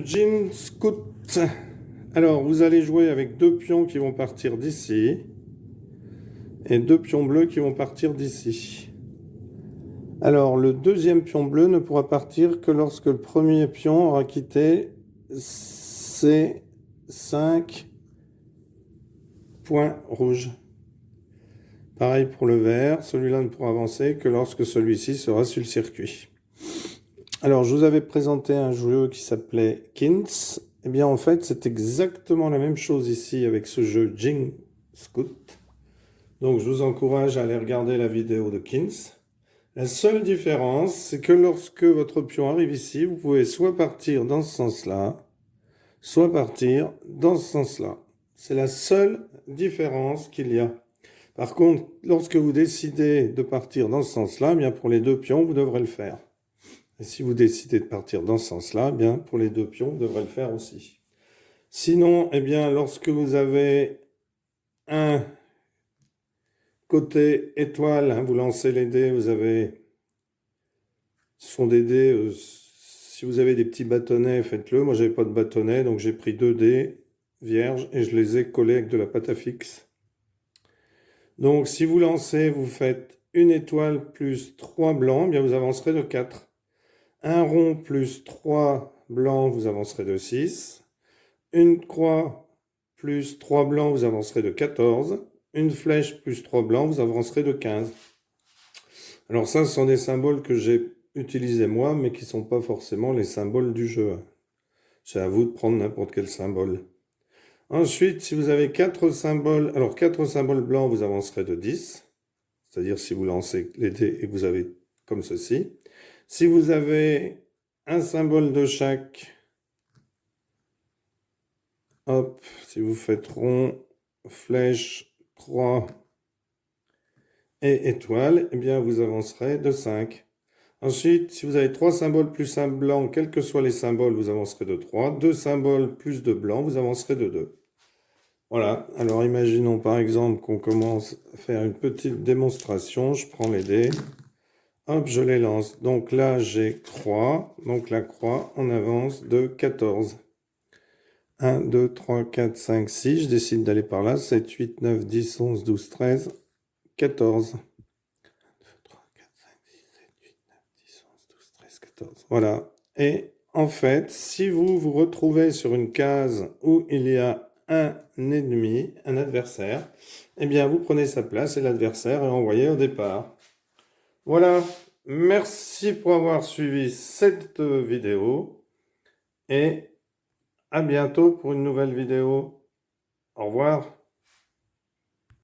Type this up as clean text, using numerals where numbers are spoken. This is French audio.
Jean Scout. Alors, vous allez jouer avec deux pions qui vont partir d'ici et deux pions bleus qui vont partir d'ici. Alors, le deuxième pion bleu ne pourra partir que lorsque le premier pion aura quitté ces 5 points rouges. Pareil pour le vert, celui-là ne pourra avancer que lorsque celui-ci sera sur le circuit. Alors, je vous avais présenté un jeu qui s'appelait Kins. Eh bien, en fait, c'est exactement la même chose ici avec ce jeu Jean Scout. Donc, je vous encourage à aller regarder la vidéo de Kins. La seule différence, c'est que lorsque votre pion arrive ici, vous pouvez soit partir dans ce sens-là, soit partir dans ce sens-là. C'est la seule différence qu'il y a. Par contre, lorsque vous décidez de partir dans ce sens-là, eh bien pour les deux pions, vous devrez le faire. Et si vous décidez de partir dans ce sens-là, eh bien pour les deux pions, vous devrez le faire aussi. Sinon, eh bien, lorsque vous avez un côté étoile, vous lancez les dés, vous avez... Ce sont des dés, si vous avez des petits bâtonnets, faites-le. Moi, j'avais pas de bâtonnet, donc j'ai pris 2 dés vierges et je les ai collés avec de la pâte à fixe. Donc, si vous lancez, vous faites une étoile plus 3 blancs, bien vous avancerez de 4. Un rond plus 3 blancs, vous avancerez de 6. Une croix plus 3 blancs, vous avancerez de 14. Une flèche plus 3 blancs, vous avancerez de 15. Alors ça, ce sont des symboles que j'ai utilisés moi, mais qui ne sont pas forcément les symboles du jeu. C'est à vous de prendre n'importe quel symbole. Ensuite, si vous avez 4 symboles, alors 4 symboles blancs, vous avancerez de 10. C'est-à-dire si vous lancez les dés et que vous avez comme ceci. Si vous avez un symbole de chaque, hop, si vous faites rond, flèche, croix et étoile, eh bien vous avancerez de 5. Ensuite, si vous avez 3 symboles plus un blanc, quels que soient les symboles, vous avancerez de 3. 2 symboles plus 2 blancs, vous avancerez de 2. Voilà, alors imaginons par exemple qu'on commence à faire une petite démonstration. Je prends les dés, hop, je les lance. Donc là, j'ai croix, donc la croix, on avance de 14. 1, 2, 3, 4, 5, 6, je décide d'aller par là. 7, 8, 9, 10, 11, 12, 13, 14. 14. Voilà. Et en fait, si vous vous retrouvez sur une case où il y a un ennemi, un adversaire, eh bien, vous prenez sa place et l'adversaire est envoyé au départ. Voilà. Merci pour avoir suivi cette vidéo et à bientôt pour une nouvelle vidéo. Au revoir.